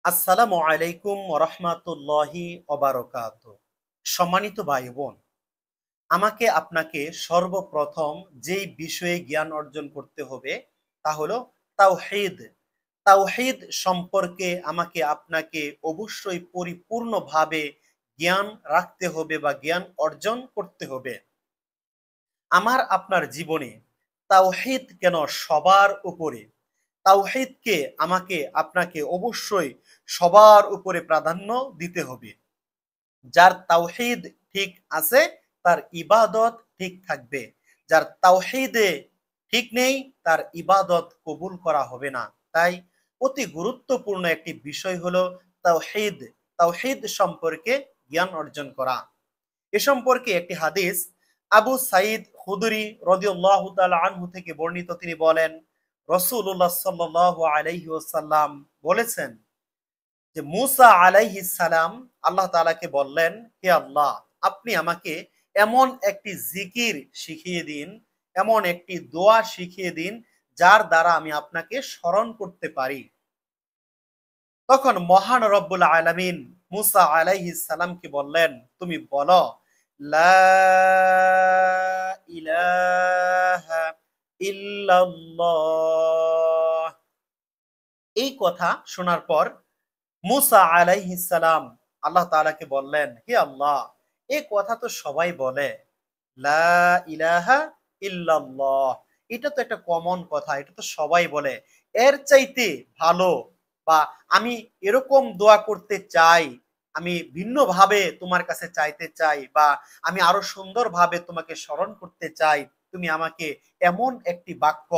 আসসালামু আলাইকুম ওরহমাতুল্লাহি ওবারকাতুহু। সম্মানিত ভাই বোন, আমাকে আপনাকে সর্বপ্রথম যেই বিষয়ে জ্ঞান অর্জন করতে হবে তা হলো তাওহীদ। তাওহীদ সম্পর্কে আমাকে আপনাকে অবশ্যই পরিপূর্ণভাবে জ্ঞান রাখতে হবে বা জ্ঞান অর্জন করতে হবে। আমার আপনার জীবনে তাওহীদ কেন সবার উপরে? তাওহীদকে আমাকে আপনাকে অবশ্যই সবার উপরে প্রাধান্য দিতে হবে। যার তাওহীদ ঠিক আছে তার ইবাদত ঠিক থাকবে। যার তাওহীদে ঠিক নেই তার ইবাদত কবুল করা হবে না। তাই অতি গুরুত্বপূর্ণ একটি বিষয় হলো তাওহীদ। তাওহীদ সম্পর্কে জ্ঞান অর্জন করা। এ সম্পর্কে একটি হাদিস আবু সাঈদ খুদরি রাদিয়াল্লাহু তাআলা আনহু থেকে বর্ণিত। তিনি বলেন, রাসূলুল্লাহ সাল্লাল্লাহু আলাইহি ওয়াসাল্লাম বলেছেন যে মূসা আলাইহিস সালাম আল্লাহ তাআলাকে বললেন, হে আল্লাহ, আপনি আমাকে এমন একটি জিকির শিখিয়ে দিন, এমন একটি দোয়া শিখিয়ে দিন যার দ্বারা আমি আপনাকে স্মরণ করতে পারি। তখন মহান রব্বুল আলামিন মূসা আলাইহিস সালামকে বললেন, তুমি বলো লা ইলাহা ইল্লাল্লাহ। এই কথা শোনার পর মূসা আলাইহিস সালাম আল্লাহ তাআলাকে বললেন, হে আল্লাহ, এই কথা তো সবাই বলে, লা ইলাহা ইল্লাল্লাহ। এটা তো একটা কমন কথা, এটা তো সবাই বলে। এর চাইতে ভালো বা আমি এরকম দোয়া করতে চাই, আমি ভিন্নভাবে তোমার কাছে চাইতে চাই বা আমি আরো সুন্দরভাবে তোমাকে স্মরণ করতে চাই, তুমি আমাকে এমন একটি বাক্য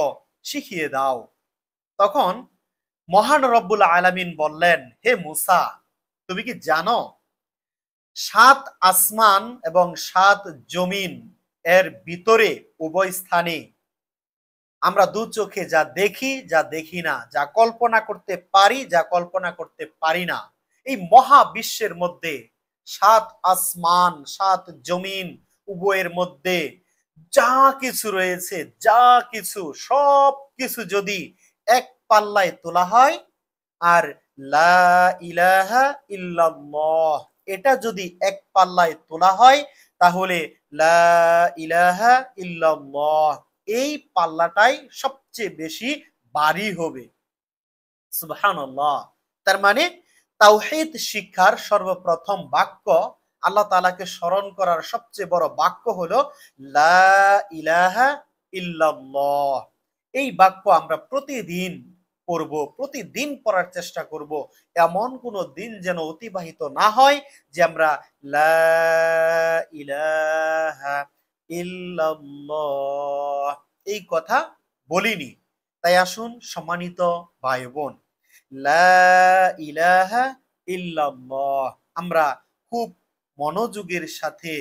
শিখিয়ে দাও। তখন মহান রব্বুল আলামিন বললেন, হে মূসা, তুমি কি জানো ৭ আসমান এবং ৭ জমিন এর ভিতরে উভয় স্থানে আমরা দু চোখে যা দেখি, যা দেখি না, যা কল্পনা করতে পারি, যা কল্পনা করতে পারি না, এই মহাবিশ্বের মধ্যে ৭ আসমান, ৭ জমিন উভয়ের মধ্যে যা কিছু রয়েছে, যা কিছু সবকিছু যদি এক পাল্লায় তোলা হয় আর লা ইলাহা ইল্লাল্লাহ এটা যদি এক পাল্লায় তোলা হয় তাহলে লা ইলাহা ইল্লাল্লাহ এই পাল্লাটাই সবচেয়ে বেশি ভারী হবে। সুবহানাল্লাহ। তার মানে তাওহীদ শিক্ষার সর্বপ্রথম বাক্য, আল্লাহ তাআলাকে স্মরণ করার সবচেয়ে বড় বাক্য হলো লা ইলাহা ইল্লাল্লাহ। এই বাক্য আমরা প্রতিদিন পড়ব, প্রতিদিন পড়ার চেষ্টা করব। এমন কোনো দিন যেন অতিবাহিত না হয় যে আমরা লা ইলাহা ইল্লাল্লাহ এই কথা বলিনি। তাই আসুন সম্মানিত ভাই বোন, লা ইলাহা ইল্লাল্লাহ আমরা খুব মনোযোগের সাথে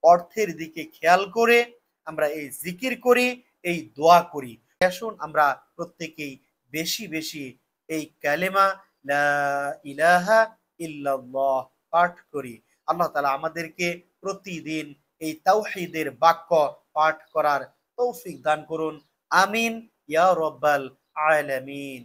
অর্থের দিকে খেয়াল করে আমরা এই জিকির করি, এই দোয়া করি। আসুন আমরা প্রত্যেকেই বেশি বেশি এই কালেমা লা ইলাহা ইল্লাল্লাহ পাঠ করি। আল্লাহ তাআলা আমাদেরকে প্রতিদিন এই তাওহীদের বাক্য পাঠ করার তৌফিক দান করুন। আমিন ইয়া রাব্বাল আলামিন।